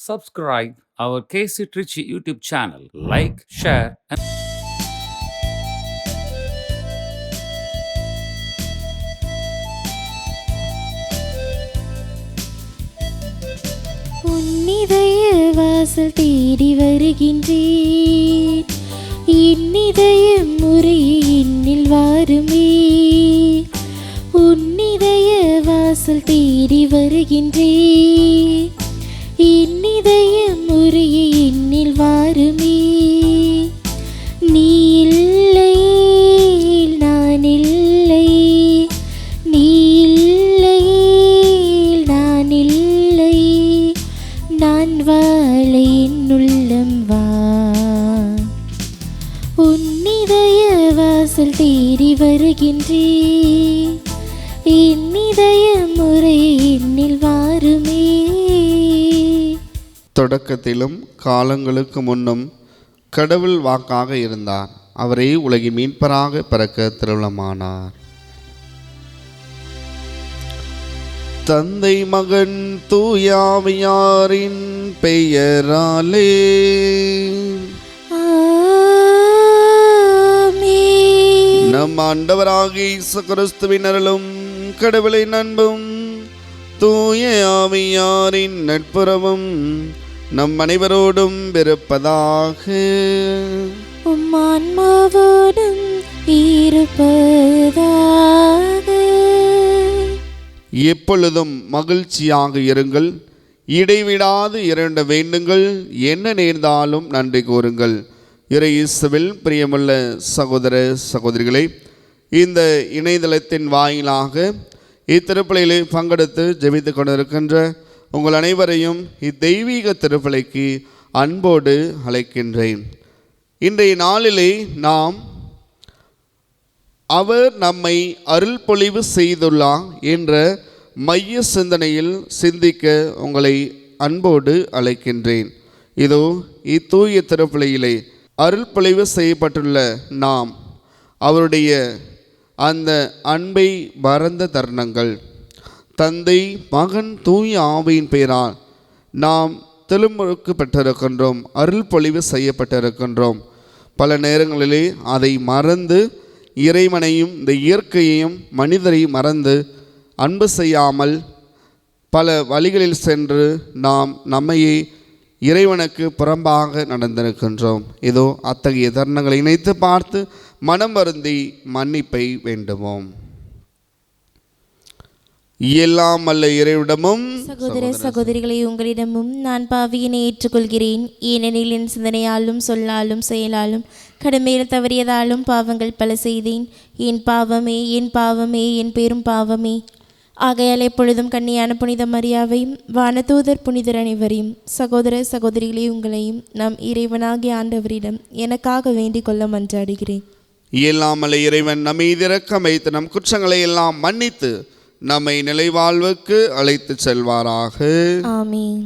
subscribe our KC Trichy YouTube channel. Like, share, and உன்னிதய வாசல் தேடி வருகின்றேன், இன்னிதய முறை என்னில் வாருமே. உன்னிதய வாசல் தேடி வருகின்றேன், இன்னிதய முறை என்னில் வாருமே. நீ இல்லை நான் இல்லை, நீ இல்லை நான் இல்லை, நான் வாழ என் உள்ளம் வா. உன்னிதய வாசல் தேடி வருகின்றேன், என்னிதய முறை என்னில் வாருமே. தொடக்கத்திலும் காலங்களுக்கு முன்னும் கடவுள் வாக்காக இருந்தார். அவரே உலகின் மீட்பராக பிறக்க திருவுளமானார். தந்தை மகன் தூயாவியாரின் பெயராலே ஆமென். நம் ஆண்டவராகிய இயேசு கிறிஸ்துவின் அருளும் கடவுளின் அன்பும் தூய ஆவியாரின் நட்புறவும் நம் அனைவரோடும் இருப்பதாக. உம் ஆன்மாவோடும் இருப்பதாக. எப்பொழுதும் மகிழ்ச்சியாக இருங்கள், இடைவிடாது இரண்ட வேண்டுங்கள், என்ன நேர்ந்தாலும் நன்றி கூறுங்கள். இறை இயேசுவில் பிரியமுள்ள சகோதர சகோதரிகளை, இந்த இணையதளத்தின் வாயிலாக இத்திருப்பலியிலே பங்கெடுத்து ஜெபித்து கொண்டிருக்கின்ற உங்கள் அனைவரையும் இத்தெய்வீக திருப்பலிக்கு அன்போடு அழைக்கின்றேன். இன்றைய நாளிலே நாம் அவர் நம்மை அருள் பொழிவு செய்துள்ளார் என்ற மைய சிந்தனையில் சிந்திக்க உங்களை அன்போடு அழைக்கின்றேன். இதோ இத்தூய திருப்பலியிலே அருள் பொழிவு செய்யப்பட்டுள்ள நாம் அவருடைய அந்த அன்பை மறந்த தருணங்கள், தந்தை மகன் தூய ஆவியின் பெயரால் நாம் திருமுழுக்கு பெற்றிருக்கின்றோம், அருள் பொழிவு செய்யப்பட்டிருக்கின்றோம். பல நேரங்களிலே அதை மறந்து இறைவனையும் இந்த இயற்கையையும் மனிதரையும் மறந்து அன்பு செய்யாமல் பல வழிகளில் சென்று நாம் நம்மையே இறைவனுக்கு புறம்பாக நடந்திருக்கின்றோம். இதோ அத்தகைய தருணங்களை இணைத்து பார்த்து மனம் வருந்தி மன்னிப்பை வேண்டுவோம். எல்லாம் அல்ல இறைவிடமும் சகோதர சகோதரிகளை உங்களிடமும் நான் பாவியினை ஏற்றுக்கொள்கிறேன். ஏனெனில் என் சிந்தனையாலும் சொல்லாலும் செயலாலும் கடமையில் தவறியதாலும் பாவங்கள் பல செய்தேன். என் பாவமே என் பாவமே என் பெரும் பாவமே. ஆகையால் எப்பொழுதும் கன்னியான புனித மரியாவையும் வானதூதர் புனிதர் அனைவரையும் சகோதர சகோதரிகளை உங்களையும் நம் இறைவனாகிய ஆண்டவரிடம் எனக்காக வேண்டிக் கொள்ள மன்றாடுகிறேன். இயலாமலை இறைவன் நம்மை இரக்கம் வைத்து நம் குற்றங்களை எல்லாம் மன்னித்து நம்மை நிலைவாழ்வுக்கு அழைத்து செல்வாராக. ஆமென்.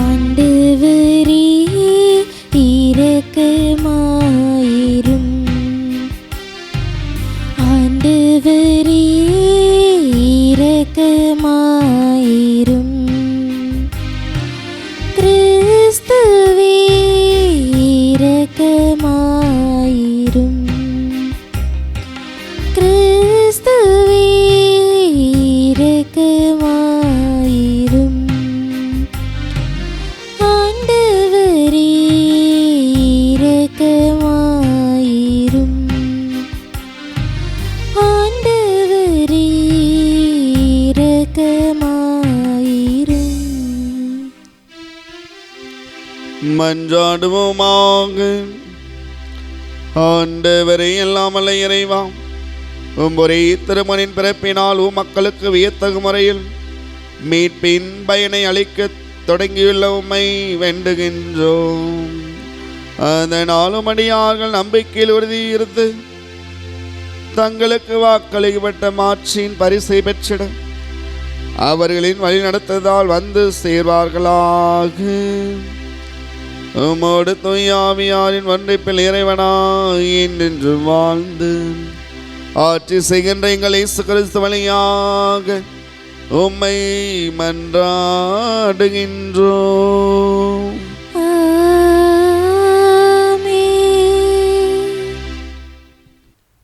ஆண்டவரே இரக்கமாயிரும், ஆண்டவரே இரக்கமாயிரும், கிறிஸ்துவே இரக்கமாயிரும், கிறிஸ்துவே இரக்கமாயிரும், ஆண்டவரே இரக்கமாயிரும், ஆண்டவரே இரக்கமாயிரும். மன்றாடுவோமாக. ஆண்டவரே எல்லாம் அல்ல இறைவா, ஒரே திருமணின் பிறப்பினால் மக்களுக்கு வியத்தகு முறையில் மீட்பின் பயனை அளிக்க தொடங்கியுள்ள உம்மை வேண்டுகின்றோம். அதனாலும் அடியார்கள் நம்பிக்கையில் உறுதியிருந்து தங்களுக்கு வாக்களிக்கப்பட்ட மாட்சியின் பரிசை பெற்றிட அவர்களின் வழிநடத்துதல் வந்து சேர்வார்களாக. உமோடு தூய ஆவியாரின் ஒன்றிப்பில் இறைவனாய் என்றென்று வாழ்ந்து ஆட்சி செய்கின்ற எங்கள் இயேசு கிறிஸ்து வழியாக உம்மை மன்றாடுகின்றோம்.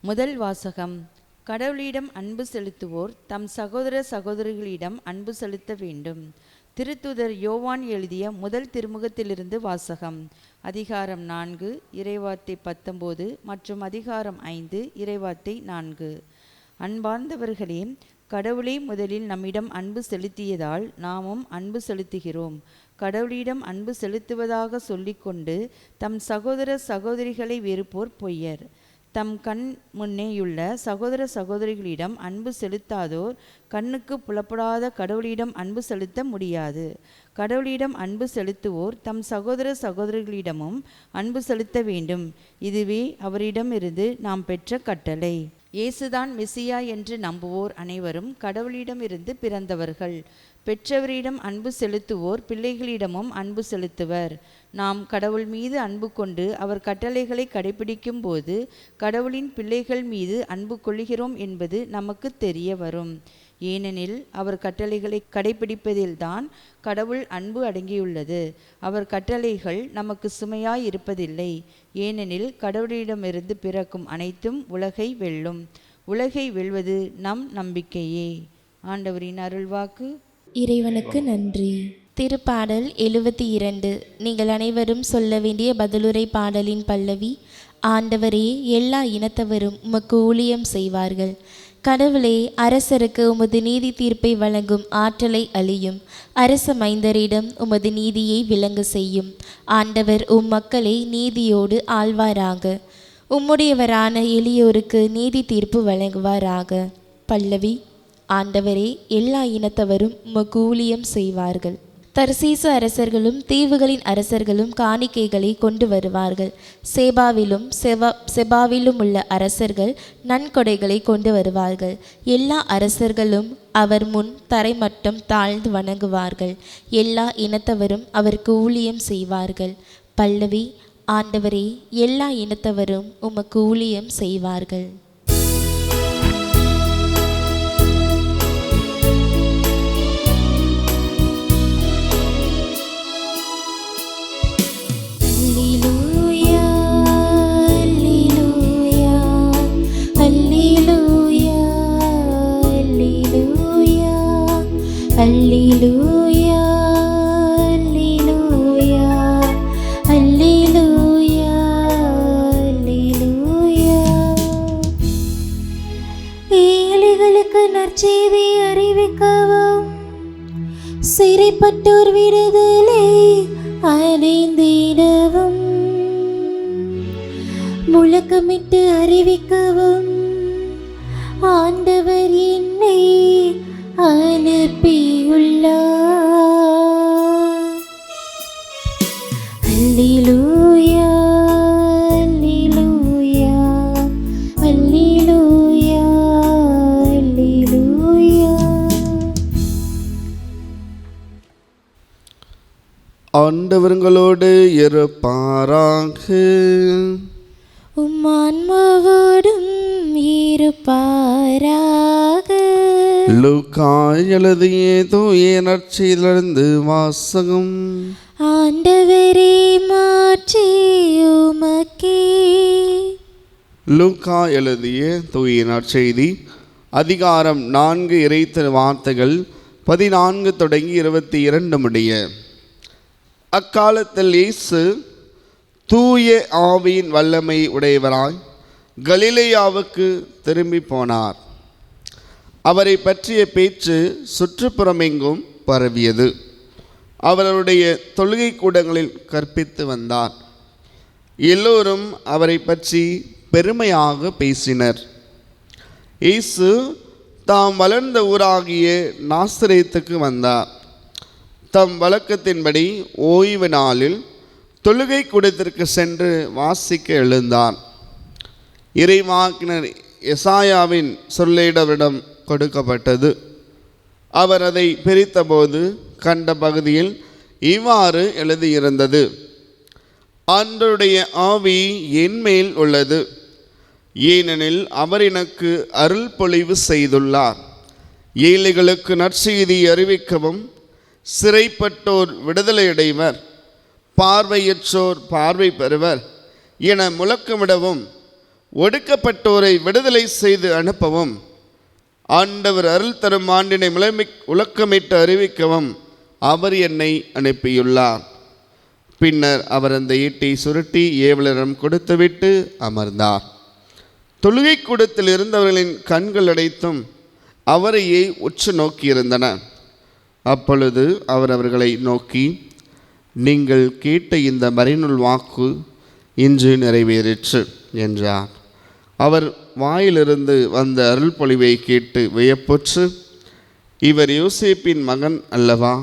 முதல் வாசகம். கடவுளிடம் அன்பு செலுத்துவோர் தம் சகோதர சகோதரிகளிடம் அன்பு செலுத்த வேண்டும். திருத்தூதர் யோவான் எழுதிய முதல் திருமுகத்திலிருந்து வாசகம். அதிகாரம் 4 இறைவார்த்தை 19 மற்றும் அதிகாரம் 5 இறைவார்த்தை 4. அன்பார்ந்தவர்களே, கடவுளே முதலில் நம்மிடம் அன்பு செலுத்தியதால் நாமும் அன்பு செலுத்துகிறோம். கடவுளிடம் அன்பு செலுத்துவதாக சொல்லிக்கொண்டு தம் சகோதர சகோதரிகளை வெறுப்போர் பொய்யர். தம் கண் முன்னேயுள்ள சகோதர சகோதரிகளிடம் அன்பு செலுத்தாதோர் கண்ணுக்கு புலப்படாத கடவுளிடம் அன்பு செலுத்த முடியாது. கடவுளிடம் அன்பு செலுத்துவோர் தம் சகோதர சகோதரிகளிடமும் அன்பு செலுத்த வேண்டும். இதுவே அவரிடமிருந்து நாம் பெற்ற கட்டளை. இயேசுதான் மெசியா என்று நம்புவோர் அனைவரும் கடவுளிடமிருந்து பிறந்தவர்கள். பெற்றவரிடம் அன்பு செலுத்துவோர் பிள்ளைகளிடமும் அன்பு செலுத்துவர். நாம் கடவுள் மீது அன்பு கொண்டு அவர் கட்டளைகளை கடைபிடிக்கும் போது கடவுளின் பிள்ளைகள் மீது அன்பு கொள்கிறோம் என்பது நமக்கு தெரிய வரும். ஏனெனில் அவர் கட்டளைகளை கடைபிடிப்பதில்தான் கடவுள் அன்பு அடங்கியுள்ளது. அவர் கட்டளைகள் நமக்கு சுமையாய் இருப்பதில்லை. ஏனெனில் கடவுளிடமிருந்து பிறக்கும் அனைத்தும் உலகை வெல்லும். உலகை வெல்வது நம் நம்பிக்கையே. ஆண்டவரின் அருள்வாக்கு. இறைவனுக்கு நன்றி. திருப்பாடல் 72. நீங்கள் அனைவரும் சொல்ல வேண்டிய பதிலுரை பாடலின் பல்லவி. ஆண்டவரே, எல்லா இனத்தவரும் உமக்கு ஊழியம் செய்வார்கள். கடவுளே, அரசருக்கு உமது நீதி தீர்ப்பை வழங்கும் ஆற்றலை அளியும். அரச மைந்தரிடம் உமது நீதியை விளங்க செய்யும். ஆண்டவர் உம் மக்களை நீதியோடு ஆள்வாராக. உம்முடையவரான எளியோருக்கு நீதி தீர்ப்பு வழங்குவாராக. பல்லவி. ஆண்டவரே, எல்லா இனத்தவரும் உமக்கு ஊழியம் செய்வார்கள். தர்சீசு அரசர்களும் தீவுகளின் அரசர்களும் காணிக்கைகளை கொண்டு வருவார்கள். செபாவிலும் உள்ள அரசர்கள் நன்கொடைகளை கொண்டு வருவார்கள். எல்லா அரசர்களும் அவர் முன் தரைமட்டம் தாழ்ந்து வணங்குவார்கள். எல்லா இனத்தவரும் அவருக்கு ஊழியம் செய்வார்கள். பல்லவி. ஆண்டவரே, எல்லா இனத்தவரும் உமக்கு ஊழியம் செய்வார்கள். அல்லேலூயா, அல்லேலூயா, அல்லேலூயா, அல்லேலூயா. ஏழைகளுக்கு நற்செய்தி அறிவிக்கவும், சிறைப்பட்டோர் விடுதலை அடைந்திடவும், முழக்கமிட்டு அறிவிக்கவும் ஆண்டவர் என்னை அனுப்பியுள்ளார். அல்லேலூயா, அல்லேலூயா, அல்லேலூயா, அல்லேலூயா. ஆண்டவர்களோடு இருப்பாராக. உம் ஆன்மாவோடும் இருப்பாராக. லூக்கா எழுதிய தூய நற்செய்தியிலிருந்து வாசகம். ஆண்டவரே, மாற்றி உமக்கே. லூக்கா எழுதிய தூய நற்செய்தி அதிகாரம் 4 இறைத்த வார்த்தைகள் 14 தொடங்கி 22 முடிய. அக்காலத்தில் இயேசு தூய ஆவியின் வல்லமை உடையவராய் கலிலேயாவுக்கு திரும்பி போனார். அவரை பற்றிய பேச்சு சுற்றுப்புறமெங்கும் பரவியது. அவருடைய தொழுகை கூடங்களில் கற்பித்து வந்தார். எல்லோரும் அவரை பற்றி பெருமையாக பேசினர். இயேசு தாம் வளர்ந்த ஊராகிய நாசரேத்துக்கு வந்தார். தம் வழக்கத்தின்படி ஓய்வு நாளில் தொழுகை கூடத்திற்கு சென்று வாசிக்க எழுந்தார். இறைவாக்கினர் எசாயாவின் சொல்லேடவரிடம் கொடுக்கப்பட்டது. அவர் அதை பிரித்தபோது கண்ட பகுதியில் இவ்வாறு எழுதியிருந்தது: ஆண்டவருடைய ஆவி என்மேல் உள்ளது, ஏனெனில் அவர் எனக்கு அருள் பொழிவு செய்துள்ளார். ஏழைகளுக்கு நற்செய்தி அறிவிக்கவும், சிறைப்பட்டோர் விடுதலையடைவர், பார்வையற்றோர் பார்வை பெறுவர் என முழக்கமிடவும், ஒடுக்கப்பட்டோரை விடுதலை செய்து அனுப்பவும், ஆண்டவர் அருள் தரும் ஆண்டினை முழக்கமிட்டு அறிவிக்கவும் அவர் என்னை அனுப்பியுள்ளார். பின்னர் அவர் அந்த ஈட்டை சுருட்டி ஏவலரிடம் கொடுத்துவிட்டு அமர்ந்தார். தொழுகை கூடத்தில் இருந்தவர்களின் கண்கள் அடைத்தும் அவரையே உற்று நோக்கியிருந்தன. அப்பொழுது அவர் அவர்களை நோக்கி, நீங்கள் கேட்ட இந்த மறைநூல் வாக்கு இன்று நிறைவேறிற்று என்றார். அவர் வாயிலிருந்து வந்த அருள் பொழிவை கேட்டு வியப்புற்று, இவர் யோசேப்பின் மகன் அல்லவா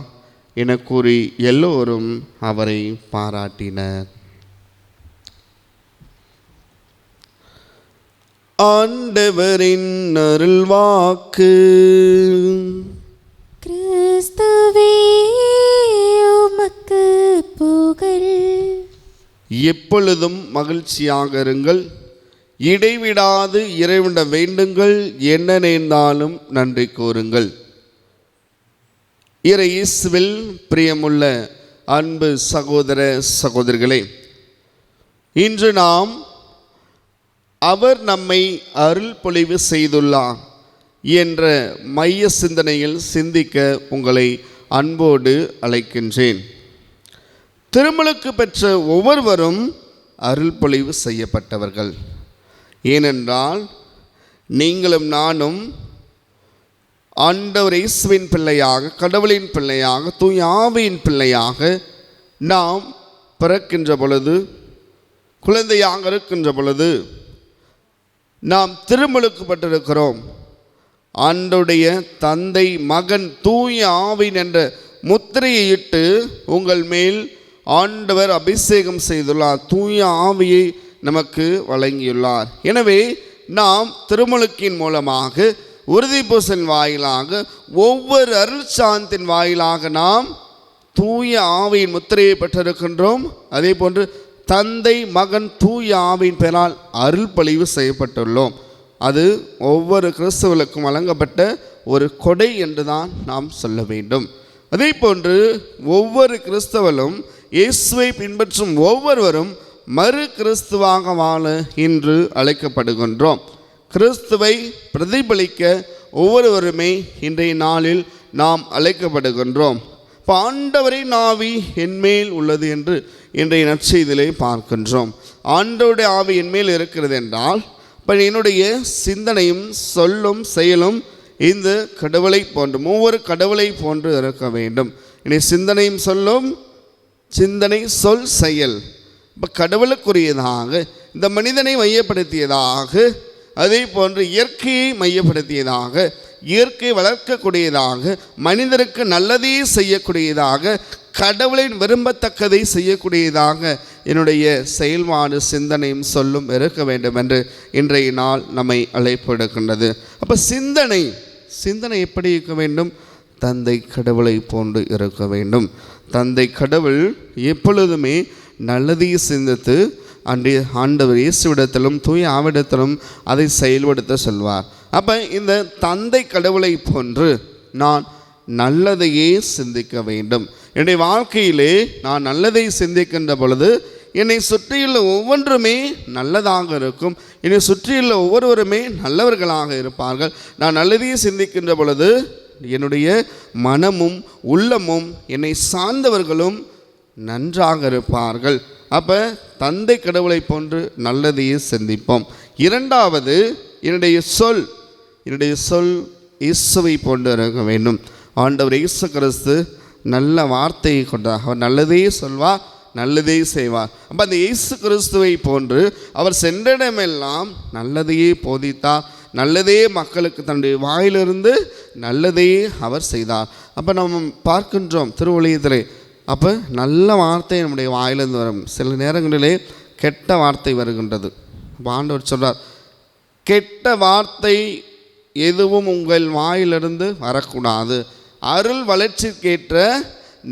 என கூறி எல்லோரும் அவரை பாராட்டினர். ஆண்டவரின் அருள் வாக்கு. கிறிஸ்துவே உமக்கு புகழ். எப்பொழுதும் மகிழ்ச்சியாக இருங்கள், இடைவிடாது இறைவனிடம் வேண்டுங்கள், என்ன நேர்ந்தாலும் நன்றி கூறுங்கள். இயேசுவில் பிரியமுள்ள அன்பு சகோதர சகோதரிகளே, இன்று நாம் அவர் நம்மை அருள் பொழிவு செய்துள்ளார் என்ற மைய சிந்தனையில் சிந்திக்க உங்களை அன்போடு அழைக்கின்றேன். திருமுழுக்கு பெற்ற ஒவ்வொருவரும் அருள் பொழிவு செய்யப்பட்டவர்கள். ஏனென்றால் நீங்களும் நானும் ஆண்டவர் இயேசுவின் பிள்ளையாக, கடவுளின் பிள்ளையாக, தூய ஆவியின் பிள்ளையாக நாம் பிறக்கின்ற பொழுது, குழந்தையாக இருக்கின்ற பொழுது நாம் திருமுழுக்குப்பட்டிருக்கிறோம். ஆண்டவருடைய தந்தை, மகன், தூய ஆவின் என்ற முத்திரையிட்டு உங்கள் மேல் ஆண்டவர் அபிஷேகம் செய்துள்ளார், தூய ஆவியை நமக்கு வழங்கியுள்ளார். எனவே நாம் திருமுழுக்கின் மூலமாக, உறுதிப்பூசல் வாயிலாக, ஒவ்வொரு அருள் சாந்தின் வாயிலாக நாம் தூய ஆவியின் முத்திரையை பெற்றிருக்கின்றோம். அதே போன்று தந்தை, மகன், தூய ஆவியின் பெயரால் அருள் பொழிவு செய்யப்பட்டுள்ளோம். அது ஒவ்வொரு கிறிஸ்தவர்களுக்கும் வழங்கப்பட்ட ஒரு கொடை என்றுதான் நாம் சொல்ல வேண்டும். அதே போன்று ஒவ்வொரு கிறிஸ்தவரும், இயேசுவை பின்பற்றும் ஒவ்வொருவரும் மறு கிறிஸ்துவாக வாழ இன்று அழைக்கப்படுகின்றோம். கிறிஸ்துவை பிரதிபலிக்க ஒவ்வொருவருமே இன்றைய நாளில் நாம் அழைக்கப்படுகின்றோம். இப்போ ஆண்டவரின் ஆவி என்மேல் உள்ளது என்று இன்றைய நற்செய்தியிலே பார்க்கின்றோம். ஆண்டவருடைய ஆவி என்மேல் இருக்கிறது என்றால், இப்போ என்னுடைய சிந்தனையும் சொல்லும் செயலும் இந்த கடவுளை போன்று, ஒவ்வொரு கடவுளை போன்று இருக்க வேண்டும். இனி சிந்தனையும் சொல்லும், சிந்தனை, சொல், செயல் இப்போ கடவுளுக்குரியதாக, இந்த மனிதனை மையப்படுத்தியதாக, அதே போன்று இயற்கையை மையப்படுத்தியதாக, இயற்கை வளர்க்கக்கூடியதாக, மனிதருக்கு நல்லதே செய்யக்கூடியதாக, கடவுளின் விரும்பத்தக்கதை செய்யக்கூடியதாக என்னுடைய செயல்பாடு, சிந்தனையும் சொல்லும் இருக்க வேண்டும் என்று இன்றைய நாள் நம்மை அழைப்பு எடுக்கின்றது. அப்போ சிந்தனை எப்படி இருக்க வேண்டும்? தந்தை கடவுளை போன்று இருக்க வேண்டும். தந்தை கடவுள் எப்பொழுதுமே நல்லதையே சிந்தித்து அன்றைய ஆண்டவர் இயேசுவிடத்திலும் தூய ஆவிடத்திலும் அதை செயல்படுத்த சொல்வார். அப்போ இந்த தந்தை கடவுளை போன்று நான் நல்லதையே சிந்திக்க வேண்டும். என்னுடைய வாழ்க்கையிலே நான் நல்லதை சிந்திக்கின்ற பொழுது என்னை சுற்றியுள்ள ஒவ்வொன்றுமே நல்லதாக இருக்கும். என்னை சுற்றியுள்ள ஒவ்வொருவருமே நல்லவர்களாக இருப்பார்கள். நான் நல்லதையே சிந்திக்கின்ற பொழுது என்னுடைய மனமும் உள்ளமும் என்னை சார்ந்தவர்களும் நன்றாக இருப்பார்கள். அப்போ தந்தை கடவுளை போன்று நல்லதையே சிந்திப்போம். இரண்டாவது, என்னுடைய சொல் இயேசுவை போன்று இருக்க வேண்டும். ஆண்டவர் இயேசு கிறிஸ்து நல்ல வார்த்தையை கொண்டார். அவர் நல்லதே சொல்வார், நல்லதே செய்வார். அப்போ அந்த இயேசு கிறிஸ்துவை போன்று அவர் சென்ற இடமெல்லாம் நல்லதையே போதித்தார், நல்லதே மக்களுக்கு தன்னுடைய வாயிலிருந்து நல்லதே அவர் செய்தார். அப்போ நம்ம பார்க்கின்றோம் திருவழியத்திலே, அப்போ நல்ல வார்த்தை நம்முடைய வாயிலிருந்து வரும். சில நேரங்களிலே கெட்ட வார்த்தை வருகின்றது. அப்போ ஆண்டவர் சொல்றார், கெட்ட வார்த்தை எதுவும் உங்கள் வாயிலிருந்து வரக்கூடாது, அருள் வளர்ச்சிக்கேற்ற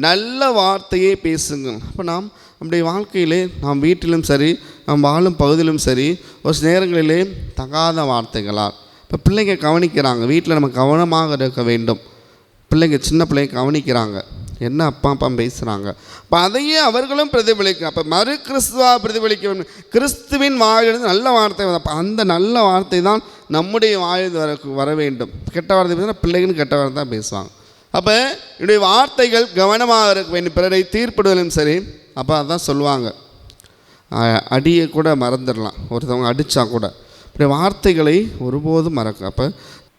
நல்ல வார்த்தையை பேசுங்கள். அப்போ நாம் நம்முடைய வாழ்க்கையிலே நாம் வீட்டிலும் சரி நாம் வாழும் பகுதியிலும் சரி ஒரு சில நேரங்களிலே தகாத வார்த்தைகளால் இப்போ பிள்ளைங்க கவனிக்கிறாங்க, வீட்டில் நம்ம கவனமாக இருக்க வேண்டும். பிள்ளைங்க சின்ன பிள்ளைங்க கவனிக்கிறாங்க, என்ன அப்பா அப்பா பேசுகிறாங்க. அப்போ அதையே அவர்களும் பிரதிபலிக்க, அப்போ மறு கிறிஸ்துவாக பிரதிபலிக்க வேண்டும். கிறிஸ்துவின் வாயிலிருந்து நல்ல வார்த்தை, அப்போ அந்த நல்ல வார்த்தை தான் நம்முடைய வாயில் வர வேண்டும். கெட்ட வார்த்தை பேசினா பிள்ளைங்கன்னு கெட்ட வார்த்தை தான் பேசுவாங்க. அப்போ என்னுடைய வார்த்தைகள் கவனமாக இருக்க வேண்டும். பிறரை தீர்ப்பிடுவதும் சரி, அப்போ அதான் சொல்லுவாங்க, அடியை கூட மறந்துடலாம், ஒருத்தவங்க அடித்தா கூட. இப்படி வார்த்தைகளை ஒருபோதும் மறக்க. அப்போ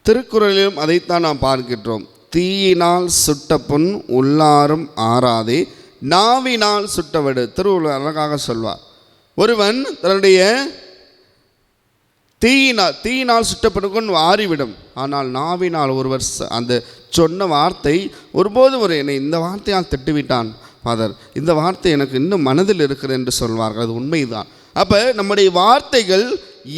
திருக்குறளிலும் அதைத்தான் நாம் பார்க்கின்றோம். தீயினால் சுட்ட புண் உள்ளாரும் ஆறாதே, நாவினால் சுட்டவடு. திருவள்ளுவர் அழகாக சொல்வார். ஒருவன் தன்னுடைய தீயினால் சுட்டப்படும் ஆறிவிடும், ஆனால் நாவினால் ஒருவர் அந்த சொன்ன வார்த்தை ஒருபோதும் என்னை இந்த வார்த்தையால் திட்டுவிட்டான் ஃபாதர், இந்த வார்த்தை எனக்கு இன்னும் மனதில் இருக்கிறது என்று சொல்வார்கள். அது உண்மைதான். அப்போ நம்முடைய வார்த்தைகள்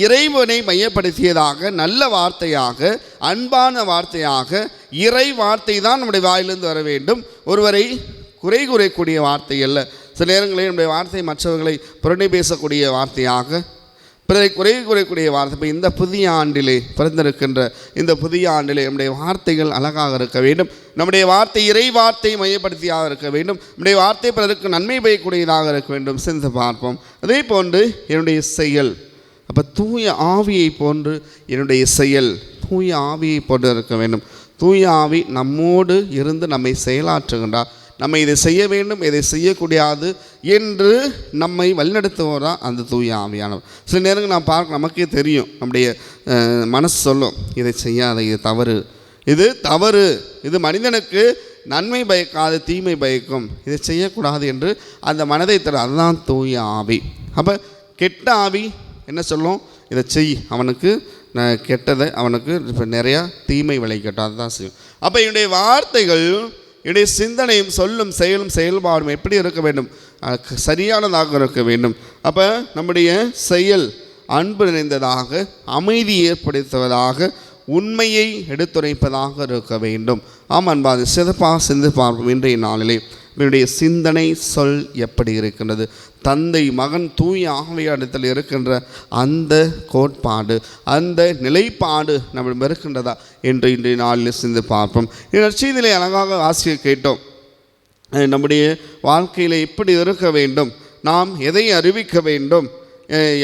இறைவனை மையப்படுத்தியதாக, நல்ல வார்த்தையாக, அன்பான வார்த்தையாக, இறை வார்த்தை தான் நம்முடைய வாயிலிருந்து வர வேண்டும். ஒருவரை குறை கூறக்கூடிய வார்த்தை அல்ல. சில நேரங்களில் நம்முடைய வார்த்தை மற்றவர்களை புரணி பேசக்கூடிய வார்த்தையாக, பிறரை குறை கூறக்கூடிய வார்த்தை. இப்போ இந்த புதிய ஆண்டிலே பிறந்திருக்கின்ற இந்த புதிய ஆண்டிலே நம்முடைய வார்த்தைகள் அழகாக இருக்க வேண்டும். நம்முடைய வார்த்தை இறை வார்த்தை மையப்படுத்தியாக இருக்க வேண்டும். நம்முடைய வார்த்தை பிறருக்கு நன்மை பயக்கூடியதாக இருக்க வேண்டும். சிந்தித்து பார்ப்போம். அதே போன்று என்னுடைய செயல், அப்போ தூய ஆவியை போன்று என்னுடைய செயல் தூய ஆவியை போன்று இருக்க வேண்டும். தூய ஆவி நம்மோடு இருந்து நம்மை செயலாற்றுகின்றார். நம்ம இதை செய்ய வேண்டும், இதை செய்யக்கூடாது என்று நம்மை வழிநடத்துவோர் தான் அந்த தூய ஆவியானவர். சில நேரங்கள் நாம் பார்க்க, நமக்கே தெரியும், நம்முடைய மனசு சொல்லும், இதை செய்யாத, இது தவறு, இது தவறு, இது மனிதனுக்கு நன்மை பயக்காது தீமை பயக்கும், இதை செய்யக்கூடாது என்று அந்த மனதை தர, அதுதான் தூய ஆவி. அப்போ கெட்ட ஆவி என்ன சொல்லும், இதை செய், அவனுக்கு கெட்டதை, அவனுக்கு இப்போ நிறையா தீமை விளைக்கட்டும், அதுதான் செய்யும். அப்போ என்னுடைய வார்த்தைகள், என்னுடைய சிந்தனையும் சொல்லும் செயலும் செயல்பாடும் எப்படி இருக்க வேண்டும், சரியானதாக இருக்க வேண்டும். அப்போ நம்முடைய செயல் அன்பு நிறைந்ததாக, அமைதி ஏற்படுத்துவதாக, உண்மையை எடுத்துரைப்பதாக இருக்க வேண்டும். ஆம் அன்பாது சிறப்பாக சிந்து பார்ப்போம். இன்றைய நாளிலே என்னுடைய சிந்தனை சொல் எப்படி இருக்கின்றது, தந்தை மகன் தூய ஆவியாரிடத்தில் இருக்கின்ற அந்த கோட்பாடு, அந்த நிலைப்பாடு நம்மிடம் இருக்கின்றதா என்று இன்றைய நாளில் சிந்து பார்ப்போம். நற்செய்தியிலே அழகாக ஆசிரியர் கேட்டோம், நம்முடைய வாழ்க்கையில் எப்படி இருக்க வேண்டும், நாம் எதை அறிவிக்க வேண்டும்,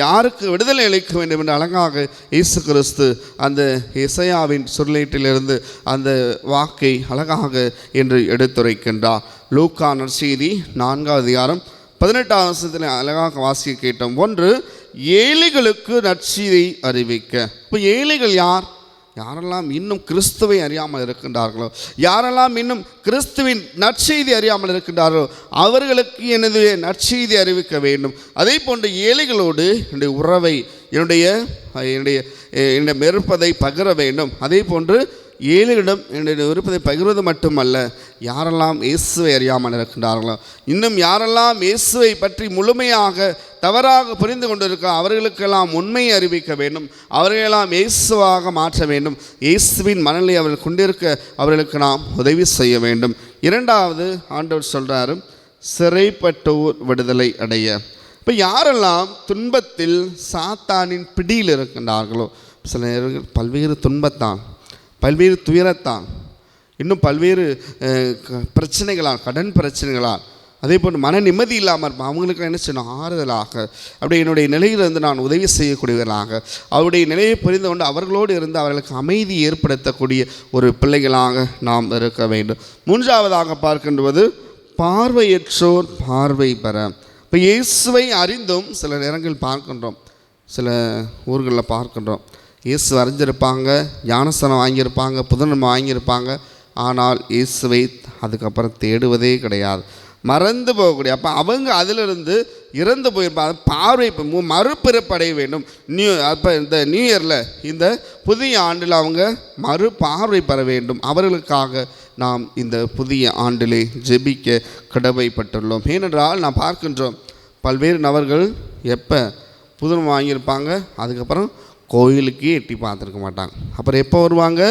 யாருக்கு விடுதலை அளிக்க வேண்டும் என்று அழகாக இயேசு கிறிஸ்து அந்த எசையாவின் சொல்லேட்டிலிருந்து அந்த வாக்கை அழகாக என்று எடுத்துரைக்கின்றார். லூக்கா நற்செய்தி 4ஆம் அதிகாரம் 18ஆம் வசனத்தில் அழகாக வாசிக்க கேட்டோம். 1, ஏழைகளுக்கு நற்செய்தியை அறிவிக்க. இப்போ ஏழைகள் யார்? யாரெல்லாம் இன்னும் கிறிஸ்துவை அறியாமல் இருக்கின்றார்களோ, யாரெல்லாம் இன்னும் கிறிஸ்துவின் நற்செய்தி அறியாமல் இருக்கின்றார்களோ அவர்களுக்கு எனது நற்செய்தி அறிவிக்க வேண்டும். அதே போன்று ஏழைகளோடு என்னுடைய உறவை, என்னுடைய இருப்பதை பகிர வேண்டும். அதே போன்று ஏழைகளிடம் என்னுடைய இருப்பதை பகிர்வது மட்டுமல்ல, யாரெல்லாம் இயேசுவை அறியாமல் இருக்கின்றார்களோ, இன்னும் யாரெல்லாம் இயேசுவை பற்றி முழுமையாக தவறாக புரிந்து கொண்டிருக்க அவர்களுக்கெல்லாம் உண்மையை அறிவிக்க வேண்டும். அவர்களெல்லாம் இயேசுவாக மாற்ற வேண்டும். இயேசுவின் மனநிலை அவர்கள் கொண்டிருக்க அவர்களுக்கு நாம் உதவி செய்ய வேண்டும். 2வது ஆண்டவர் சொல்கிறாரு, சிறைப்பட்டோர் விடுதலை அடைய. இப்போ யாரெல்லாம் துன்பத்தில் சாத்தானின் பிடியில் இருக்கின்றார்களோ, சில நேரங்கள் பல்வேறு துன்பத்தான், பல்வேறு துயரத்தான், இன்னும் பல்வேறு பிரச்சனைகளால், கடன் பிரச்சனைகளால், அதே போன்று மன நிம்மதி இல்லாமல் இருப்பான். அவங்களுக்கு என்ன செய்யணும், ஆறுதலாக, அப்படி என்னுடைய நிலையிலிருந்து நான் உதவி செய்யக்கூடியவர்களாக, அவருடைய நிலையை புரிந்து கொண்டு அவர்களோடு இருந்து அவர்களுக்கு அமைதி ஏற்படுத்தக்கூடிய ஒரு பிள்ளைகளாக நாம் இருக்க வேண்டும். 3வதாக பார்க்கின்றது பார்வையற்றோர் பார்வை பெற. இப்போ இயேசுவை அறிந்தும் சில நேரங்கள் பார்க்கின்றோம், சில ஊர்களில் பார்க்கின்றோம், இயேசு அறிஞ்சிருப்பாங்க, ஞானஸ்தானம் வாங்கியிருப்பாங்க, புதுநன்மை வாங்கியிருப்பாங்க, ஆனால் இயேசுவை அதுக்கப்புறம் தேடுவதே கிடையாது, மறந்து போகக்கூடிய. அப்போ அவங்க அதிலிருந்து இறந்து போயிருப்பாங்க. பார்வை மறுபிறப்படைய வேண்டும். அப்போ இந்த நியூ இயரில், இந்த புதிய ஆண்டில் அவங்க மறு பார்வை பெற வேண்டும். அவர்களுக்காக நாம் இந்த புதிய ஆண்டிலே ஜெபிக்க கடமைப்பட்டுள்ளோம். ஏனென்றால் நாம் பார்க்கின்றோம், பல்வேறு நபர்கள் எப்போ புதுநன்மை வாங்கியிருப்பாங்க, அதுக்கப்புறம் கோயிலுக்கே எட்டி பார்த்துருக்க மாட்டாங்க. அப்புறம் எப்போ வருவாங்க,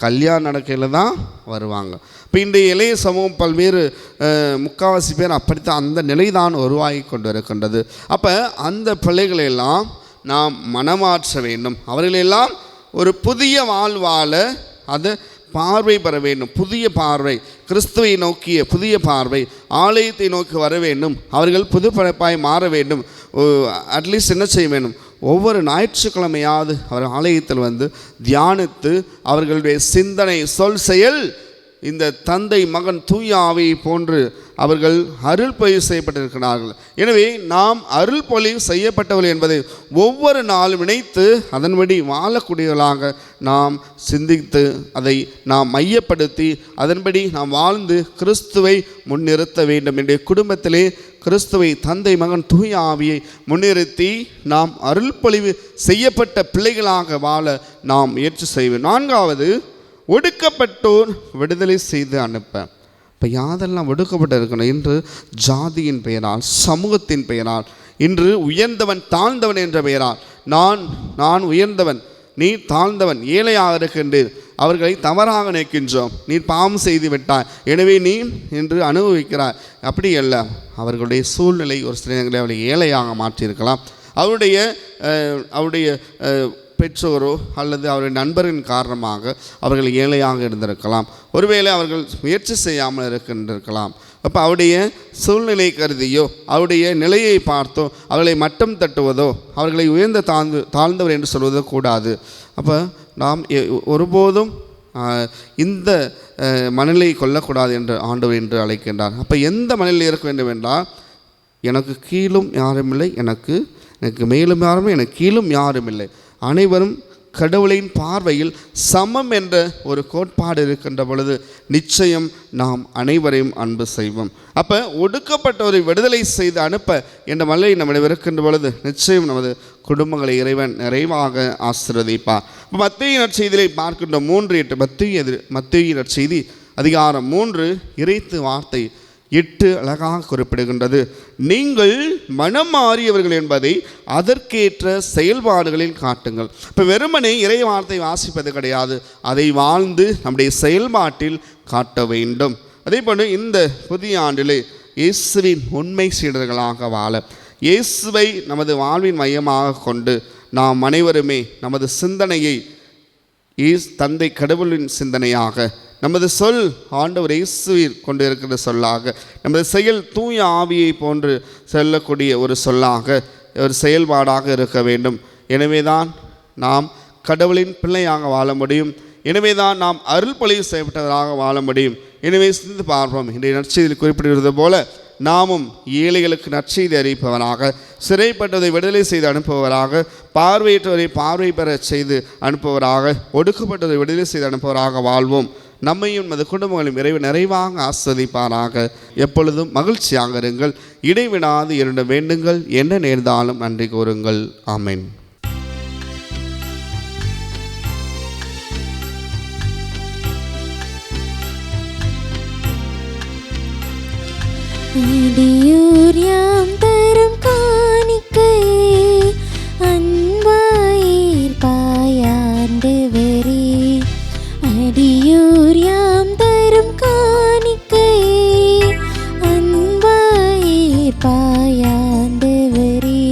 கல்யாணம் நடக்கையில் தான் வருவாங்க. இப்போ இப்போ இன்றைய இளைய சமூகம் பல்வேறு முக்கால்வாசி பேர் அப்படித்தான் அந்த நிலைதான் உருவாகி கொண்டு இருக்கின்றது. அப்போ அந்த பிள்ளைகளெல்லாம் நாம் மனமாற்ற வேண்டும். அவர்களெல்லாம் ஒரு புதிய வாழ்வாழ அது பார்வை பெற வேண்டும். புதிய பார்வை, கிறிஸ்துவை நோக்கிய புதிய பார்வை, ஆலயத்தை நோக்கி வர வேண்டும். அவர்கள் புது படைப்பாய் மாற வேண்டும். அட்லீஸ்ட் என்ன செய்ய வேண்டும், ஒவ்வொரு ஞாயிற்றுக்கிழமையாவது அவர் ஆலயத்தில் வந்து தியானித்து அவர்களுடைய சிந்தனை, சொல், செயல் இந்த தந்தை, மகன், தூய ஆவியை போன்று அவர்கள் அருள் பொழிவு செய்யப்பட்டிருக்கிறார்கள். எனவே நாம் அருள் பொழிவு செய்யப்பட்டவர்கள் என்பதை ஒவ்வொரு நாளும் நினைத்து அதன்படி வாழக்கூடியவர்களாக நாம் சிந்தித்து அதை நாம் மையப்படுத்தி அதன்படி நாம் வாழ்ந்து கிறிஸ்துவை முன்னிறுத்த வேண்டும். என்னுடைய குடும்பத்திலே கிறிஸ்துவை, தந்தை, மகன், தூய ஆவியை முன்னிறுத்தி நாம் அருள் பொழிவு செய்யப்பட்ட பிள்ளைகளாக வாழ நாம் முயற்சி செய்வோம். 4வது, ஒடுக்கப்பட்டோர் விடுதலை செய்து அனுப்ப. இப்போ யாதெல்லாம் ஒடுக்கப்பட்டு இருக்கணும்? இன்று ஜாதியின் பெயரால், சமூகத்தின் பெயரால், இன்று உயர்ந்தவன் தாழ்ந்தவன் என்ற பெயரால் நான் உயர்ந்தவன், நீ தாழ்ந்தவன், ஏழையாக இருக்கின்றேன், அவர்களை தவறாக நினைக்கின்றோம், நீ பாவம் செய்து விட்டாய், எனவே நீ இன்று அனுபவிக்கிறாய். அப்படி அல்ல. அவர்களுடைய சூழ்நிலை ஒரு சில நேரங்களில் அவளை ஏழையாக மாற்றியிருக்கலாம். அவருடைய பெற்றோரோ அல்லது அவருடைய நண்பரின் காரணமாக அவர்கள் ஏழையாக இருந்திருக்கலாம். ஒருவேளை அவர்கள் முயற்சி செய்யாமல் இருக்கின்றிருக்கலாம். அப்போ அவருடைய சூழ்நிலை கருதியோ அவருடைய நிலையை பார்த்தோ அவர்களை மட்டம் தட்டுவதோ அவர்களை உயர்ந்த தாழ்ந்தவர் என்று சொல்வதோ கூடாது. அப்போ நாம் ஒருபோதும் இந்த மனநிலை கொள்ளக்கூடாது என்று ஆண்டவர் என்று அழைக்கின்றார். அப்போ எந்த மனநிலை இருக்க வேண்டும் என்றால், எனக்கு கீழும் யாரும் இல்லை, எனக்கு மேலும் யாரும், எனக்கு கீழும் யாரும் இல்லை, அனைவரும் கடவுளின் பார்வையில் சமம் என்ற ஒரு கோட்பாடு இருக்கின்ற பொழுது நிச்சயம் நாம் அனைவரையும் அன்பு செய்வோம். அப்போ ஒடுக்கப்பட்டவரை விடுதலை செய்து அனுப்ப என்ற மலை நம்மிடம் இருக்கின்ற பொழுது நிச்சயம் நமது குடும்பங்களை இறைவன் நிறைவாக ஆசீர்வதிப்பார். இப்போ மத்தேயு நற்செய்தியை பார்க்கின்ற 3:8 மத்தேயு நற்செய்தி அதிகாரம் 3 இறைத்து வார்த்தை 8 அழகாக குறிப்பிடுகின்றது. நீங்கள் மனம் மாறியவர்கள் என்பதை அதற்கேற்ற செயல்பாடுகளில் காட்டுங்கள். இப்போ வெறுமனே இறை வார்த்தை வாசிப்பது கிடையாது, அதை வாழ்ந்து நம்முடைய செயல்பாட்டில் காட்ட வேண்டும். அதே போன்று இந்த புதிய ஆண்டிலே இயேசுவின் உண்மை சீடர்களாக வாழ, இயேசுவை நமது வாழ்வின் மையமாக கொண்டு நாம் அனைவருமே நமது சிந்தனையை தந்தை கடவுளின் சிந்தனையாக, நமது சொல் ஆண்டவர் இயேசுவில் கொண்டு இருக்கிற சொல்லாக, நமது செயல் தூய ஆவியை போன்று செல்லக்கூடிய ஒரு சொல்லாக, ஒரு செயல்பாடாக இருக்க வேண்டும். எனவே தான் நாம் கடவுளின் பிள்ளையாக வாழ முடியும். எனவே தான் நாம் அருள் பொழிவு செய்யப்பட்டவராக வாழ முடியும். எனவே சிந்தித்து பார்ப்போம். இன்றைய நற்செய்தியில் குறிப்பிடுவது போல நாமும் ஏழைகளுக்கு நற்செய்தி அறிவிப்பவராக, சிறைப்பட்டதை விடுதலை செய்து அனுப்புவராக, பார்வையற்றவரை பார்வை பெற செய்து அனுப்புவராக, ஒடுக்கப்பட்டதை விடுதலை செய்து அனுப்புவராக வாழ்வோம். நம்மையும் நமது குடும்பங்களையும் இறைவன் நிறைவாக ஆஸ்வதிப்பாராக. எப்பொழுதும் மகிழ்ச்சியாக இருங்கள். இடைவிடாது இரண்டு வேண்டுங்கள். என்ன நேர்ந்தாலும் நன்றி கூறுங்கள். ஆமென். அடியோர் யாம் தரும் காணிக்கையே அன்பாயிருப்பாய் ஆண்டவரே. அடியோர் யாம் தரும் காணிக்கையே அன்பாயிருப்பாய் ஆண்டவரே.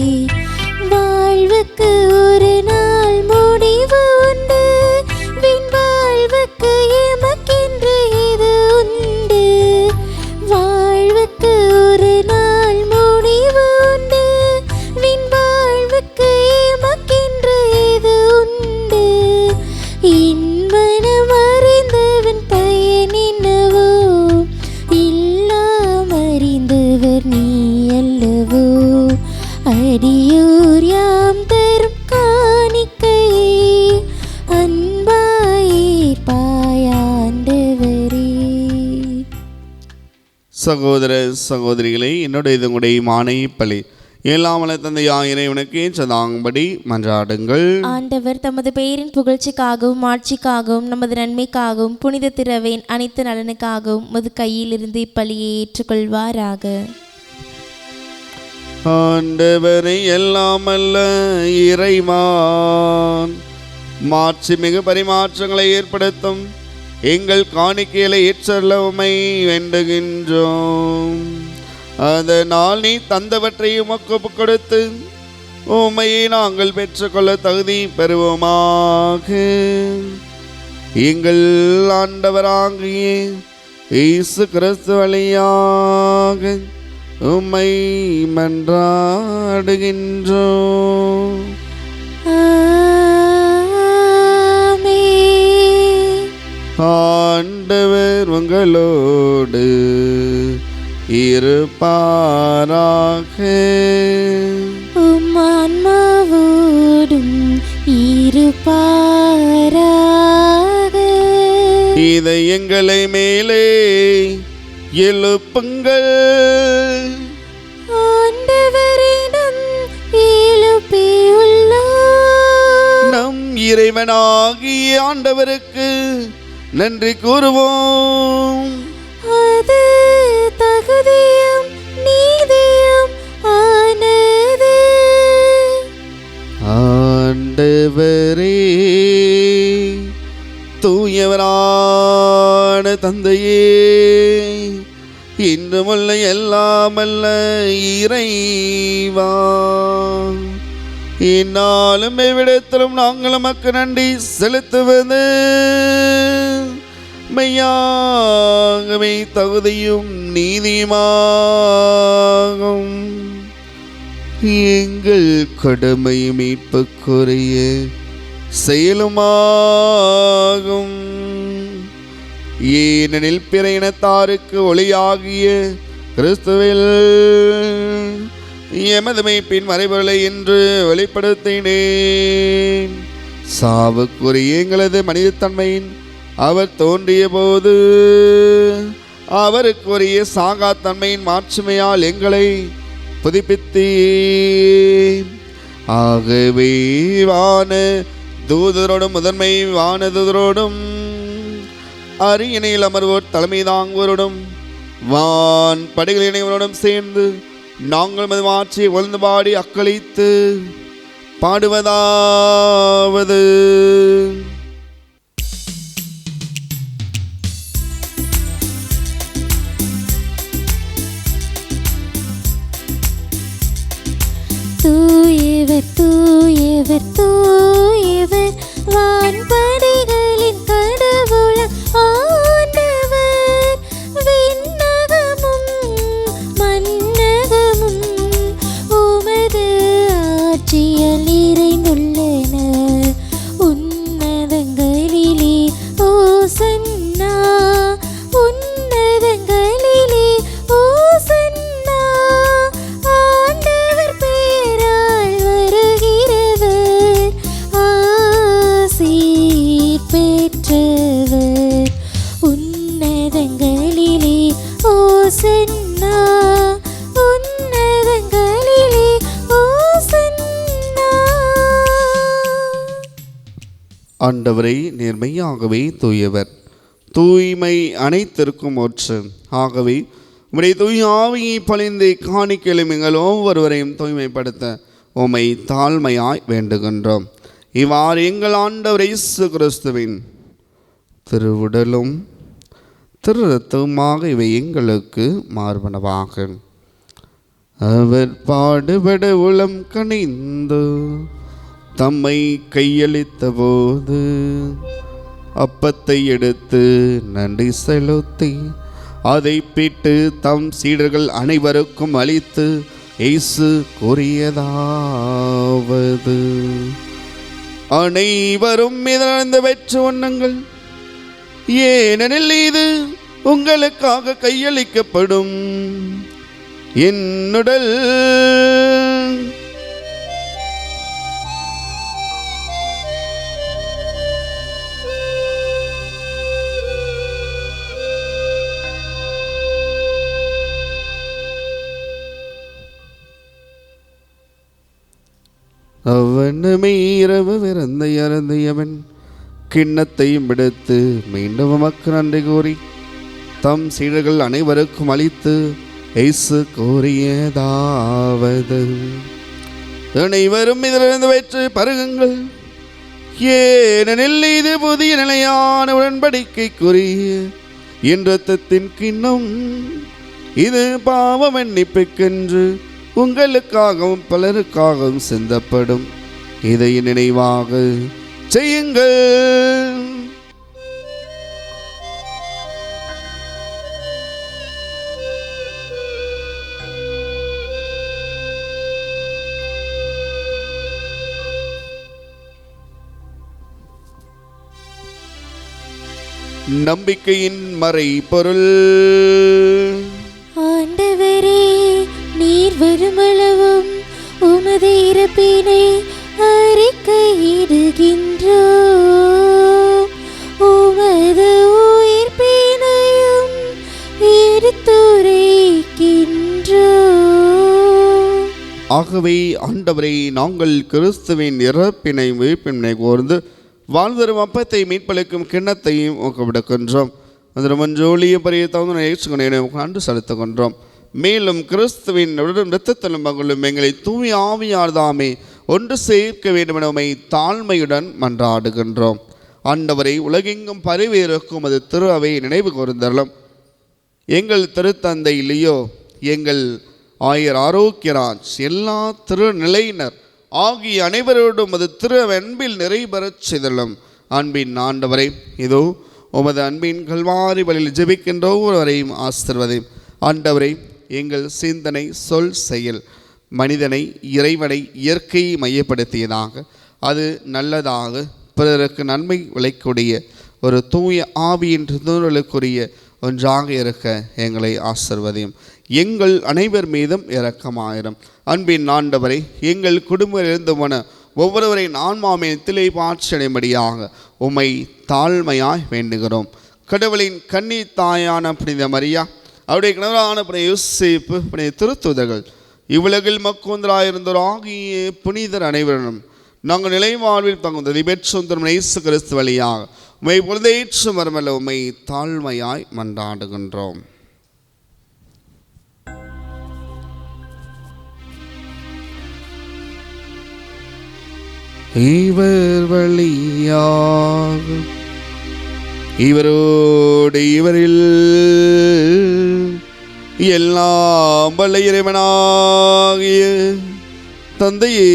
வாழ்வுக்கு ஒரு நாள் முடிவு உண்டு, விண் வாழ்வுக்கு எமக்கென்று இது உண்டு. வாழ்வுக்கு ஒரு நாள் முடிவு உண்டு, விண் வாழ்வுக்கு எமக்கென்று இது உண்டு. இன்பனம் அறிந்தவன் பயன் என்னவோ, இல்லாம் அறிந்தவர் நீ அல்லவோ. அடியோர் யாம் தரும் காணிக்கையே அன்பாயிருப்பாய் ஆண்டவரே. சகோதர சகோதரிகளை, என்னுடைய உங்களுடைய மானை பலி ஏழாமலை தந்தையாக இறைவனுக்கு சதாங்கும்படி மன்றாடுங்கள். ஆண்டவர் தமது பெயரின் புகழ்ச்சிக்காகவும் ஆட்சிக்காகவும் நமது நன்மைக்காகவும் புனித திரவேன் அனைத்து நலனுக்காகவும் மது கையிலிருந்து இப்பலியை ஏற்றுக்கொள்வாராக. ஆண்டவரை எல்லாமல்ல இறைவான் மாட்சி மிகு பரிமாற்றங்களை ஏற்படுத்தும் எங்கள் காணிக்கைகளை ஏற்றளவுமை வேண்டுகின்றோம். அதனால் நீ தந்தவற்றை உமக்கு கொடுத்து உம்மையை நாங்கள் பெற்றுக்கொள்ள தகுதி பெறுவோமாக. எங்கள் ஆண்டவராகிய இயேசு கிறிஸ்து வழியாக உம்மை மன்றாடுகின்றோம். ஆண்டவர் உங்களோடு இருப்பாராக. உம் ஆன்மாவோடும் இருப்பாராக. இதை எங்களை மேலே எழுப்புங்கள். ஆண்டவரிடம் எழுப்பியுள்ளோம். நம் இறைவனாகிய ஆண்டவருக்கு நன்றி கூறுவோம். அது தகுதியும் நீதியும் ஆனது. ஆண்டவரே, தூயவரான தந்தையே, இன்றுமுள்ள எல்லாமல்ல இறைவா, இந்நாளும் எவ்விடத்திலும் நாங்கள் உமக்கு நன்றி செலுத்துவது மெய்யாகவே தகுதியும் நீதியுமாகும். எங்கள் கடமை மீட்புக்குரிய செயலுமாகும். ஏனெனில் பிற இனத்தாருக்கு ஒளியாகிய கிறிஸ்துவில் எமது மீட்பின் மறைபொருளை என்று வெளிப்படுத்தினேன். சாவுக்குரிய எங்களது மனிதத்தன்மையின் அவர் தோன்றிய போது அவருக்குரிய சாகாத்தன்மையின் மாட்சிமையால் எங்களை புதுப்பித்தீர். ஆகவே வான தூதரோடும் முதன்மை வானதூதரோடும் அரியணையில் அமர்வோர் தலைமை தாங்குவோரோடும் வான் படைகள் இணைவரோடும் சேர்ந்து நாங்கள் மது மாற்றி ஒழுந்து பாடி அக்களித்து பாடுவதாவது: தூயவர் தூயவர் தூயவர் வான்படைகளின் கடவுளர் ஆண்டவர். விண்ணகமும் மண்ணகமும் உமது ஆட்சியால் நிறைந்துள்ளன. உன்னதங்களிலே ஓசன்னா, உன்னதங்களிலே ஓசன்னா. ஆண்டவர் பெயரால் வருகிறவர் ஆசீர் பெற்றவர். உன்னதங்களிலே ஓசன்னா, உன்னதங்களிலே ஓசன்னா. ஆண்டவரை நேர்மையாகவே தூயவர், தூய்மை அனைத்திற்கும் ஒற்று. ஆகவே உம்முடைய தூய ஆவியை பொழிந்து காணிக்கையிலும் எங்கள் ஒவ்வொருவரையும் தூய்மைப்படுத்த உம்மை தாழ்மையாய் வேண்டுகின்றோம். இவ்வாறு எங்கள் ஆண்டவர் இயேசு கிறிஸ்துவின் திருவுடலும் திரு இரத்தமுமாக இவை எங்களுக்கு மார்பனவாக. அவர் பாடுபட உளம் கனிந்து தம்மை கையளித்த போது அப்பத்தை எடுத்து நன்றி செலுத்தி அதை பிட்டு தம் சீடர்கள் அனைவருக்கும் அளித்து இயேசு கூறியதாவது: அனைவரும் மிதந்து பெற்று உண்ணுங்கள், ஏனெனில் இது உங்களுக்காக கையளிக்கப்படும் என்னுடல். அவனுமே இரவு விருந்தை அருந்தியவன் கிண்ணத்தையும் எடுத்து மீண்டும் உமக்கு நன்றி கூறி தம் சீடர்கள் அனைவருக்கும் அளித்து இயேசு கூறியதாவது: அனைவரும் இதிலிருந்து பெற்று பருகுங்கள், ஏனெனில் இது புதிய நிலையான உடன்படிக்கைக்குரிய என் இரத்தத்தின் கிண்ணம். இது பாவ மன்னிப்புக்கென்று உங்களுக்காகவும் பலருக்காகவும் சிந்தப்படும். இதை நினைவாக செய்யுங்கள். நம்பிக்கையின் மறை பொருள். ஆண்டவரே, நீர் வருமளவும் உமது இறப்பினை அறிக்கையிடுகின்றோம், உமது உயிர்ப்பினையும் எடுத்துரைக்கின்றோம். ஆகவே ஆண்டவரை, நாங்கள் கிறிஸ்துவின் இறப்பினை உயிர்ப்பினை கோர்ந்து வாழ்ந்தரும் அப்பத்தை மீட்பளிக்கும் கிண்ணத்தையும் ஊக்கவிடுக்கின்றோம். அதில் மஞ்சோலிய பரிய தகுந்த அன்று செலுத்துகின்றோம். மேலும் கிறிஸ்துவின் இரத்தத்திலும் பங்களும் எங்களை தூய் ஆவியார் தாமே ஒன்று சேர்க்க வேண்டும் என உம்மை தாழ்மையுடன் மன்றாடுகின்றோம். ஆண்டவரை, உலகெங்கும் பரிவேறுக்கும் அது திரு அவை நினைவு கூர்ந்தரலும். எங்கள் திருத்தந்தை லியோ, எங்கள் ஆயர் ஆரோக்கியராஜ், எல்லா திருநிலையினர் ஆகிய அனைவரோடும் அது திரு அன்பில் நிறைபெறச் செய்தலும். அன்பின் ஆண்டவரை, இதோ உமது அன்பின் கல்வாரி வழியில் ஜெபிக்கின்ற ஒவ்வொருவரையும் ஆசீர்வதியும். ஆண்டவரை, எங்கள் சிந்தனை, சொல், செயல் மனிதனை, இறைவனை, இயற்கையை மையப்படுத்தியதாக, அது நல்லதாக பிறருக்கு நன்மை விளைக்கூடிய ஒரு தூய ஆவியின் தூண்டலுக்குரிய ஒன்றாக இருக்க எங்களை ஆசீர்வதியும். எங்கள் அனைவர் மீதும் இரக்கமாயிரும். அன்பின் ஆண்டவரை, எங்கள் குடும்பத்தில் இருந்து போன ஒவ்வொருவரின் ஆன்மாவியத்திலே பாற்றடையும்படியாக உம்மை தாழ்மையாய் வேண்டுகிறோம். கடவுளின் கன்னி தாயான புனித மரியா, அவருடைய கணவரான புனித யோசேப்பு, புனித திருத்தூதர்கள், இவ்வுலகில் மக்குவந்தராயிருந்தோர் ஆகிய புனிதர் அனைவரும் நாங்கள் நிலை வாழ்வில் தங்குந்ததை பெற்றொந்தரும் இயேசு கிறிஸ்து வழியாக உம்மை பொழுதேற்று மரமல்ல உம்மை தாழ்மையாய் மன்றாடுகின்றோம். இவர் வழியாக இவரோடு இவரில் எல்லாம் வல்ல இறைவனாகிய தந்தையே,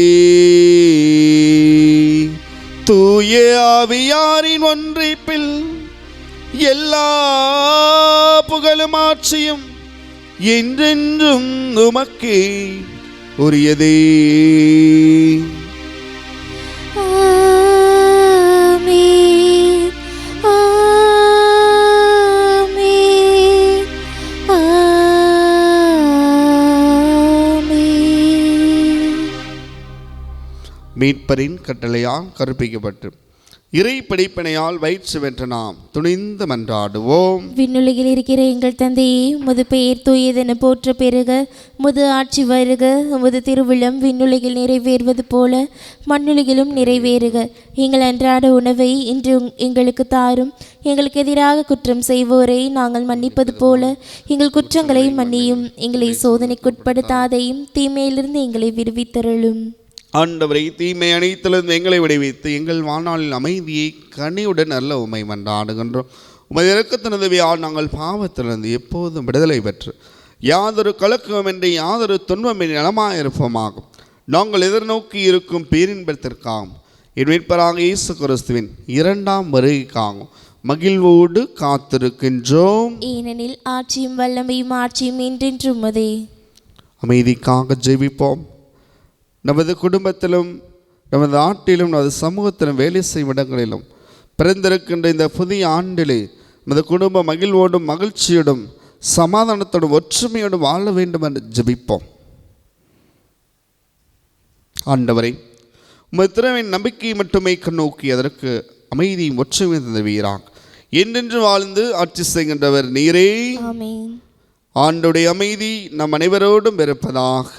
தூய ஆவியாரின் ஒன்றிப்பில் எல்லா புகழும் ஆட்சியும் என்றென்றும் உமக்கே உரியதே. மீட்பரின் கட்டளையால் கற்பிக்கப்பட்டு இறை படிப்பினையால் வயிற்று வென்ற நாம் துணிந்து மன்றாடுவோம். விண்ணுலகில் இருக்கிற எங்கள் தந்தையே, உமது பெயர் தூயதென போற்ற பெருக, உமது ஆட்சி வருக, உமது திருவுளம் விண்ணுலகில் நிறைவேறுவது போல மண்ணுலகிலும் நிறைவேறுக. எங்கள் அன்றாட உணவை இன்று எங்களுக்கு தாரும். எங்களுக்கு எதிராக குற்றம் செய்வோரை நாங்கள் மன்னிப்பது போல எங்கள் குற்றங்களை மன்னியும். எங்களை சோதனைக்குட்படுத்தாதையும் தீமையிலிருந்து எங்களை விடுவித்தருளும். ஆண்டவரை, தீமை அனைத்திலிருந்து எங்களை விடுவித்து எங்கள் வாழ்நாளில் அமைதியை கனியுடன் அல்ல உம்மை மன்றாடுகின்றோம். உமது இரக்கத்தினுதவியால் நாங்கள் பாவத்திலிருந்து எப்போதும் விடுதலை பெற்று யாதொரு கலக்கமின்றி யாதொரு துன்பமின்றி நலமாயிருப்போமாகும். நாங்கள் எதிர்நோக்கி இருக்கும் பேரின்பத்திற்காகவும் என் மீட்பராக இயேசு கிறிஸ்துவின் இரண்டாம் வருகைக்காகவும் மகிழ்வோடு காத்திருக்கின்றோம். ஏனெனில் ஆட்சியும் வல்லமையும் ஆட்சியும் என்றென்றும் உமதே. அமைதிக்காக ஜெபிப்போம். நமது குடும்பத்திலும் நமது நாட்டிலும் நமது சமூகத்திலும் வேலை செய்யும் இடங்களிலும் பிறந்திருக்கின்ற இந்த புதிய ஆண்டிலே நமது குடும்ப மகிழ்வோடும் மகிழ்ச்சியோடும் சமாதானத்தோடும் ஒற்றுமையோடும் வாழ வேண்டும் என்று ஜெபிப்போம். ஆண்டவரை, உமது திறமையின் நம்பிக்கையை மட்டுமே கண்ணோக்கி அதற்கு அமைதியும் ஒற்றுமையும் தந்தவீராக என்றென்று வாழ்ந்து ஆட்சி செய்கின்றவர் நீரே. ஆமென். ஆண்டுடைய அமைதி நம் அனைவரோடும் இருப்பதாக,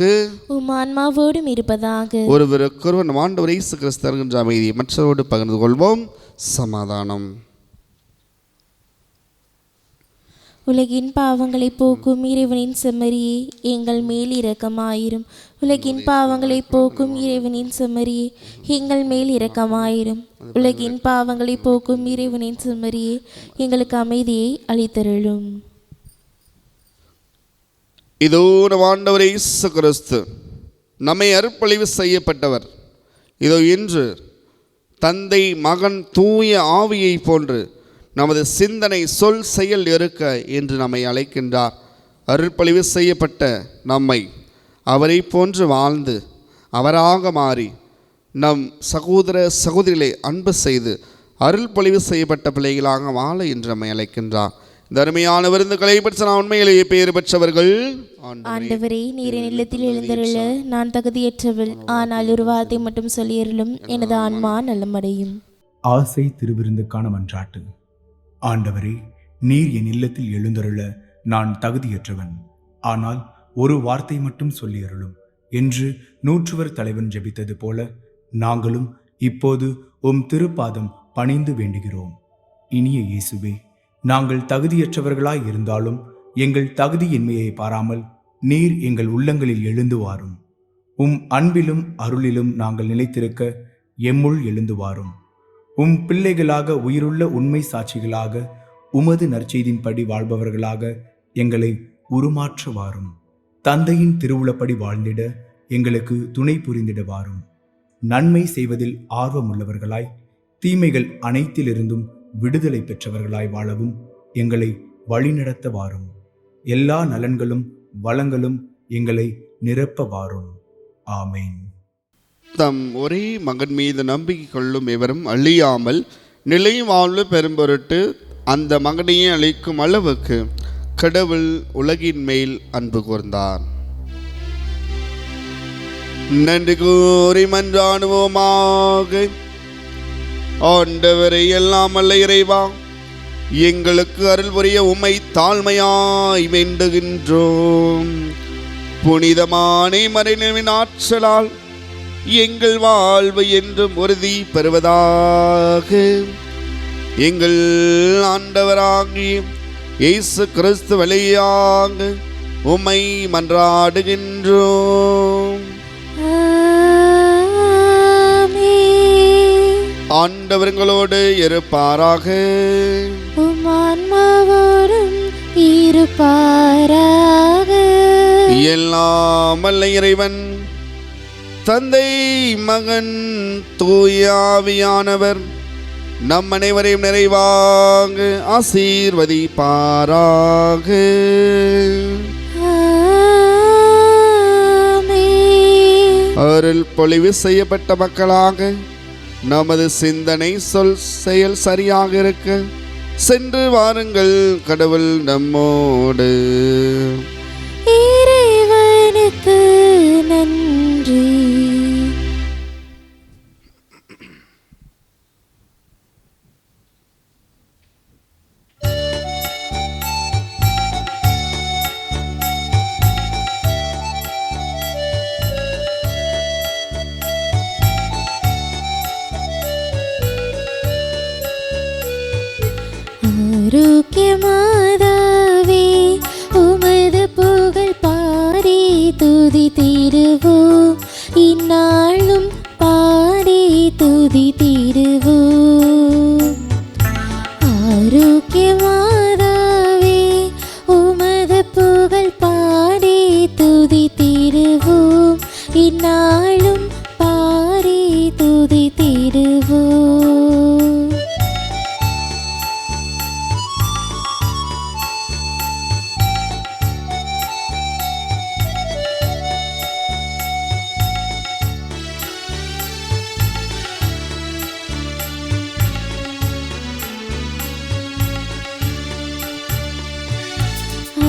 உம் ஆன்மாவோடும் இருப்பதாக. ஒருவருக்கொருவர் நம் ஆண்டவர் இயேசு கிறிஸ்து தருகின்ற அமைதியை மற்றவரோடு பகிர்ந்து கொள்வோம். சமாதானம். உலகின் பாவங்களை போக்கும் இறைவனின் செம்மறியே எங்கள் மேல் இரக்கமாயிரும். உலகின் பாவங்களை போக்கும் இறைவனின் செம்மறியே எங்கள் மேல் இரக்கமாயிரும். உலகின் பாவங்களை போக்கும் இறைவனின் செம்மறியே எங்களுக்கு அமைதியை அளித்தருளும். இதோ நம் ஆண்டவர் இயேசு கிறிஸ்து நம்மை அருட்பொழிவு செய்யப்பட்டவர். இதோ இன்று தந்தை மகன் தூய ஆவியை போன்று நமது சிந்தனை சொல் செயல் இருக்க என்று நம்மை அழைக்கின்றார். அருட்பொழிவு செய்யப்பட்ட நம்மை அவரை போன்று வாழ்ந்து அவராக மாறி நம் சகோதர சகோதரிகளை அன்பு செய்து அருள்பொழிவு செய்யப்பட்ட பிள்ளைகளாக வாழ என்று நம்மை அழைக்கின்றார். இந்த அருமையான விருந்துகளை பெற்ற நான் உண்மையிலேயே பெயர் பெற்றவர்கள். ஆண்டவரே, நீர் என் இல்லத்தில் எழுந்தருள நான் தகுதியற்றவள், ஆனால் ஒரு வார்த்தை மட்டும் சொல்லியருளும், எனது ஆன்மா நலமடையும். ஆசை திருவிருந்துக்கான மன்றாட்டு. ஆண்டவரே, நீர் என் இல்லத்தில் எழுந்தருள நான் தகுதியற்றவன், ஆனால் ஒரு வார்த்தை மட்டும் சொல்லியருளும் என்று நூற்றுவர் தலைவன் ஜெபித்தது போல நாங்களும் இப்போது உம் திருப்பாதம் பணிந்து வேண்டுகிறோம். இனிய இயேசுவே, நாங்கள் தகுதியற்றவர்களாய் இருந்தாலும் எங்கள் தகுதியின்மையை பாராமல் நீர் எங்கள் உள்ளங்களில் எழுந்து வாரும். உம் அன்பிலும் அருளிலும் நாங்கள் நிலைத்திருக்க எம்முள் எழுந்து வாரும். உம் பிள்ளைகளாக உயிருள்ள உண்மை சாட்சிகளாக உமது நற்செய்தின்படி வாழ்பவர்களாக எங்களை உருமாற்ற வாரும். தந்தையின் திருவுளப்படி வாழ்ந்திட எங்களுக்கு துணை புரிந்திட வாரும். நன்மை செய்வதில் ஆர்வமுள்ளவர்களாய் தீமைகள் அனைத்திலிருந்தும் விடுதலை பெற்றவர்களாய் வாழவும் எங்களை வழிநடத்த வாரும். எல்லா நலன்களும் வளங்களும் எங்களை நிரப்ப வாரும். ஆமேன். தம் ஒரே மகன் மீது நம்பிக்கை கொள்ளும் எவரும் அழியாமல் நிலை வாழ்வு பெறும் பொருட்டு அந்த மகனையே அளிக்கும் அளவுக்கு கடவுள் உலகின் மேல் அன்பு கூர்ந்தார். நன்றி கூறி மன்றாடுவோமாக. ஆண்டவரை எல்லாம் அல்ல இறைவா, எங்களுக்கு அருள் புரிய உம்மை தாழ்மையாய் வேண்டுகின்றோம். புனிதமான மறைநிலைவின் ஆற்றலால் எங்கள் வாழ்வு என்றும் உறுதி பெறுவதாக. எங்கள் ஆண்டவராகிய இயேசு கிறிஸ்து வழியாக உம்மை மன்றாடுகின்றோம். ஆண்டவர்களோடு இருப்பாராக. உம் ஆன்மாவோடும் இருப்பாராக. எல்லாம் வல்ல இறைவன் தந்தை மகன் தூய ஆவியானவர் நம் அனைவரையும் நிறைவாக ஆசீர்வதிப்பாராக. அருள் பொழிவு செய்யப்பட்ட மக்களாக நமது சிந்தனை சொல் செயல் சரியாக இருக்க சென்று வாருங்கள். கடவுள் நம்மோடு. இறைவனுக்கு நன்றி. ஆரோக்கியமாதாவே, உமது புகழ் பாடி துதித்திடுவோம். இந்நாளும் பாடி துதித்திடுவோம். ஆரோக்கியமாதாவே, உமது புகழ் பாடி துதித்திடுவோம். இந்நாளும் பாடி துதித்திடுவோம்.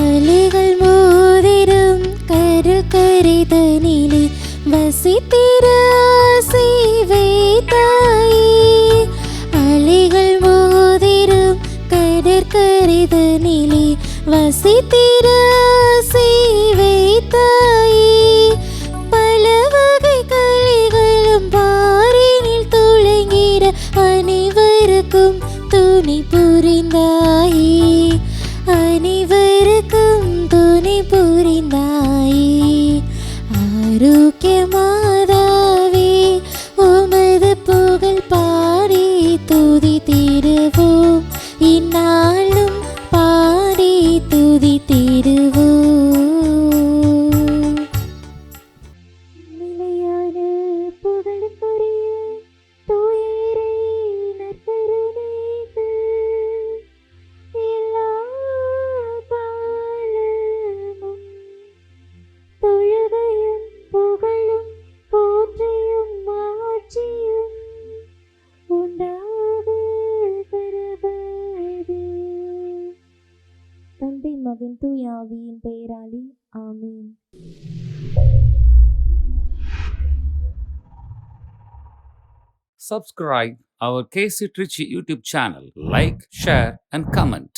அலைகள் மோதிடும் கடல் கரைதனிலே வசித்திர ஆசை வைத்தாயே. அலைகள் மோதிடும் கடற்கரைதனிலே வசித்திர ஆசை வைத்தாயே. பல வகை கலைகளும் பாரினில் துளங்கிட அனைவருக்கும் துணை புரிந்தாயே. அனைவருக்கும் subscribe our KC Trichy YouTube channel. Like, share, and comment.